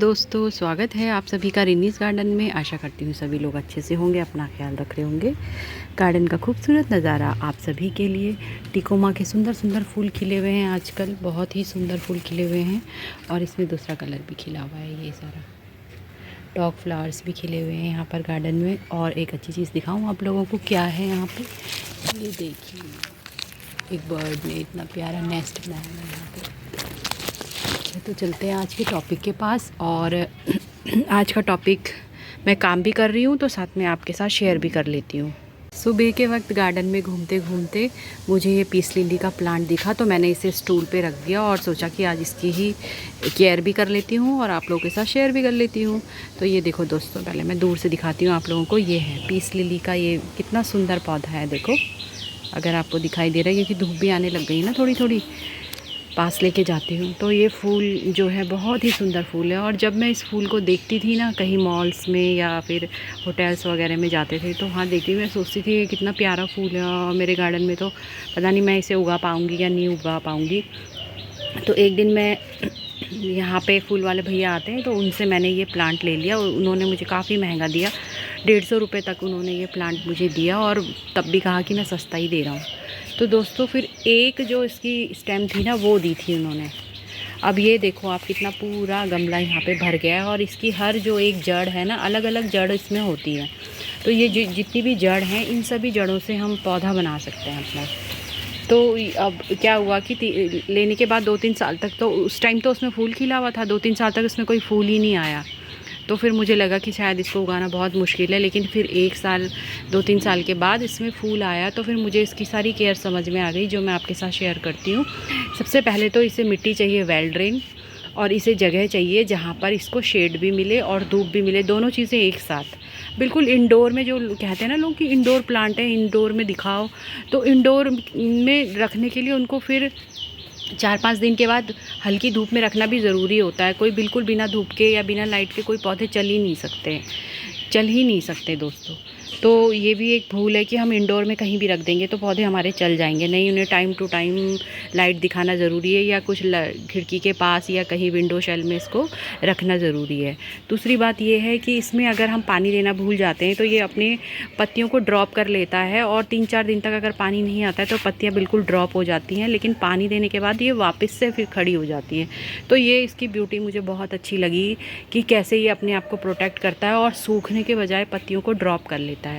दोस्तों, स्वागत है आप सभी का रिनीज गार्डन में। आशा करती हूँ सभी लोग अच्छे से होंगे, अपना ख्याल रख रहे होंगे। गार्डन का खूबसूरत नज़ारा आप सभी के लिए। टिकोमा के सुंदर सुंदर फूल खिले हुए हैं, आजकल बहुत ही सुंदर फूल खिले हुए हैं। और इसमें दूसरा कलर भी खिला हुआ है, ये सारा डॉग फ्लावर्स भी खिले हुए हैं यहाँ पर गार्डन में। और एक अच्छी चीज़ दिखाऊँ आप लोगों को, क्या है यहाँ पर, ये देखिए, एक बर्ड ने इतना प्यारा नेस्ट बनाया है यहाँ पर। तो चलते हैं आज के टॉपिक के पास। और आज का टॉपिक, मैं काम भी कर रही हूँ तो साथ में आपके साथ शेयर भी कर लेती हूँ। सुबह के वक्त गार्डन में घूमते घूमते मुझे ये पीस लिली का प्लांट दिखा, तो मैंने इसे स्टूल पे रख दिया और सोचा कि आज इसकी ही केयर भी कर लेती हूँ और आप लोगों के साथ शेयर भी कर लेती हूँ। तो ये देखो दोस्तों, पहले मैं दूर से दिखाती हूँ आप लोगों को। ये है पीस लिली का, ये कितना सुंदर पौधा है, देखो अगर आपको दिखाई दे रहा है, क्योंकि धूप भी आने लग गई ना थोड़ी थोड़ी, पास लेके जाती हूँ। तो ये फूल जो है बहुत ही सुंदर फूल है। और जब मैं इस फूल को देखती थी ना, कहीं मॉल्स में या फिर होटल्स वगैरह में जाते थे, तो वहाँ देखती मैं सोचती थी ये कितना प्यारा फूल है, और मेरे गार्डन में तो पता नहीं मैं इसे उगा पाऊँगी या नहीं उगा पाऊँगी। तो एक दिन मैं यहाँ पे फूल वाले भैया आते हैं, तो उनसे मैंने ये प्लांट ले लिया। उन्होंने मुझे काफ़ी महंगा दिया, 150 रुपये तक उन्होंने ये प्लांट मुझे दिया, और तब भी कहा कि मैं सस्ता ही दे रहा हूँ। तो दोस्तों फिर एक जो इसकी स्टेम थी ना, वो दी थी उन्होंने। अब ये देखो आप, कितना पूरा गमला यहाँ पे भर गया है। और इसकी हर जो एक जड़ है ना, अलग अलग जड़ इसमें होती है। तो ये जितनी भी जड़ हैं, इन सभी जड़ों से हम पौधा बना सकते हैं अपना। तो अब क्या हुआ कि लेने के बाद 2-3 साल तक, तो उस टाइम तो उसमें फूल खिला हुआ था, 2-3 साल तक उसमें कोई फूल ही नहीं आया। तो फिर मुझे लगा कि शायद इसको उगाना बहुत मुश्किल है। लेकिन फिर 1 साल 2-3 साल के बाद इसमें फूल आया, तो फिर मुझे इसकी सारी केयर समझ में आ गई, जो मैं आपके साथ शेयर करती हूँ। सबसे पहले तो इसे मिट्टी चाहिए वेल ड्रेन, और इसे जगह चाहिए जहाँ पर इसको शेड भी मिले और धूप भी मिले, दोनों चीज़ें एक साथ। बिल्कुल इंडोर में, जो कहते हैं ना लोग कि इंडोर प्लांट है, इंडोर में दिखाओ, तो इंडोर में रखने के लिए उनको फिर 4-5 दिन के बाद हल्की धूप में रखना भी ज़रूरी होता है। कोई बिल्कुल बिना धूप के या बिना लाइट के कोई पौधे चल ही नहीं सकते दोस्तों। तो ये भी एक भूल है कि हम इंडोर में कहीं भी रख देंगे तो पौधे हमारे चल जाएंगे। नहीं, उन्हें टाइम टू टाइम लाइट दिखाना ज़रूरी है, या कुछ खिड़की के पास या कहीं विंडो शेल में इसको रखना ज़रूरी है। दूसरी बात ये है कि इसमें अगर हम पानी देना भूल जाते हैं, तो ये अपने पत्तियों को ड्रॉप कर लेता है, और 3-4 दिन तक अगर पानी नहीं आता है तो पत्तियाँ बिल्कुल ड्रॉप हो जाती हैं। लेकिन पानी देने के बाद ये वापस से फिर खड़ी हो जाती है। तो ये इसकी ब्यूटी मुझे बहुत अच्छी लगी कि कैसे ये अपने आप को प्रोटेक्ट करता है और सूखने के बजाय पत्तियों को ड्रॉप कर लेता है।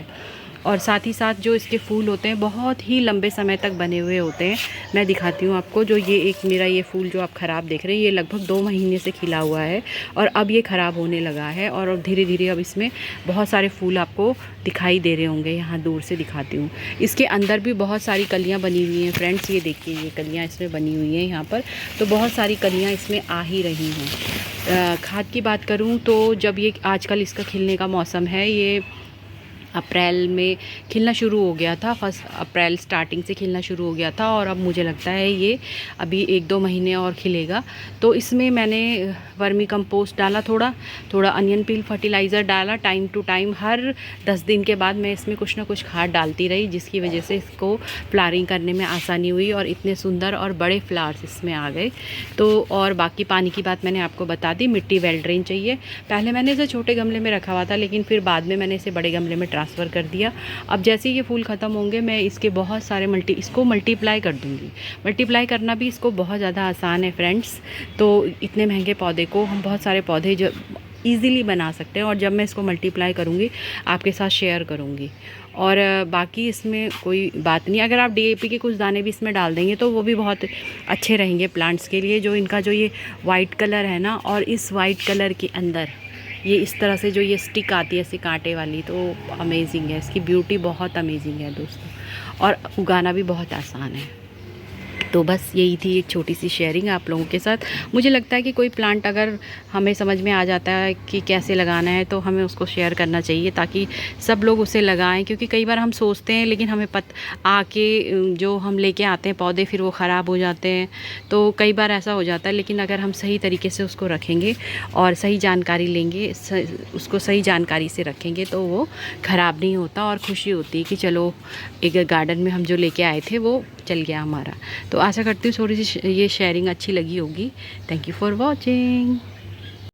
और साथ ही साथ जो इसके फूल होते हैं, बहुत ही लंबे समय तक बने हुए होते हैं। मैं दिखाती हूँ आपको। जो ये एक मेरा ये फूल जो आप ख़राब देख रहे हैं, ये लगभग 2 महीने से खिला हुआ है, और अब ये ख़राब होने लगा है। और धीरे धीरे अब इसमें बहुत सारे फूल आपको दिखाई दे रहे होंगे। यहाँ दूर से दिखाती हूँ। इसके अंदर भी बहुत सारी कलियाँ बनी हुई हैं फ्रेंड्स, ये देखिए, ये कलियाँ इसमें बनी हुई हैं यहाँ पर। तो बहुत सारी कलियाँ इसमें आ ही रही हैं। खाद की बात करूँ तो जब ये आजकल इसका खिलने का मौसम है, ये अप्रैल में खिलना शुरू हो गया था, 1 अप्रैल स्टार्टिंग से खिलना शुरू हो गया था, और अब मुझे लगता है ये अभी 1-2 महीने और खिलेगा। तो इसमें मैंने वर्मी कंपोस्ट डाला, थोड़ा अनियन पील फर्टिलाइज़र डाला टाइम टू टाइम। हर 10 दिन के बाद मैं इसमें कुछ ना कुछ खाद डालती रही, जिसकी वजह से इसको फ्लावरिंग करने में आसानी हुई, और इतने सुंदर और बड़े फ्लावर्स इसमें आ गए। तो और बाकी पानी की बात मैंने आपको बता दी। मिट्टी वेल ड्रेन चाहिए। पहले मैंने इसे छोटे गमले में रखा हुआ था, लेकिन फिर बाद में मैंने इसे बड़े गमले में ट्रांसफ़र कर दिया। अब जैसे ये फूल ख़त्म होंगे, मैं इसके बहुत सारे इसको मल्टीप्लाई कर दूँगी। मल्टीप्लाई करना भी इसको बहुत ज़्यादा आसान है फ्रेंड्स। तो इतने महंगे पौधे को हम बहुत सारे पौधे जो ईज़िली बना सकते हैं। और जब मैं इसको मल्टीप्लाई करूँगी, आपके साथ शेयर करूँगी। और बाकी इसमें कोई बात नहीं, अगर आप DAP के कुछ दाने भी इसमें डाल देंगे तो वो भी बहुत अच्छे रहेंगे प्लांट्स के लिए। जो इनका जो ये वाइट कलर है ना, और इस वाइट कलर के अंदर ये इस तरह से जो ये स्टिक आती है ऐसी कांटे वाली, तो अमेजिंग है। इसकी ब्यूटी बहुत अमेजिंग है दोस्तों, और उगाना भी बहुत आसान है। तो बस यही थी एक छोटी सी शेयरिंग आप लोगों के साथ। मुझे लगता है कि कोई प्लांट अगर हमें समझ में आ जाता है कि कैसे लगाना है, तो हमें उसको शेयर करना चाहिए, ताकि सब लोग उसे लगाएं। क्योंकि कई बार हम सोचते हैं, लेकिन हमें आके जो हम लेके आते हैं पौधे, फिर वो ख़राब हो जाते हैं। तो कई बार ऐसा हो जाता है। लेकिन अगर हम सही तरीके से उसको रखेंगे और सही जानकारी लेंगे, उसको सही जानकारी से रखेंगे, तो वो ख़राब नहीं होता, और खुशी होती है कि चलो एक गार्डन में हम जो लेके आए थे वो चल गया हमारा। तो आशा करती हूँ थोड़ी सी ये शेयरिंग अच्छी लगी होगी। Thank you for watching.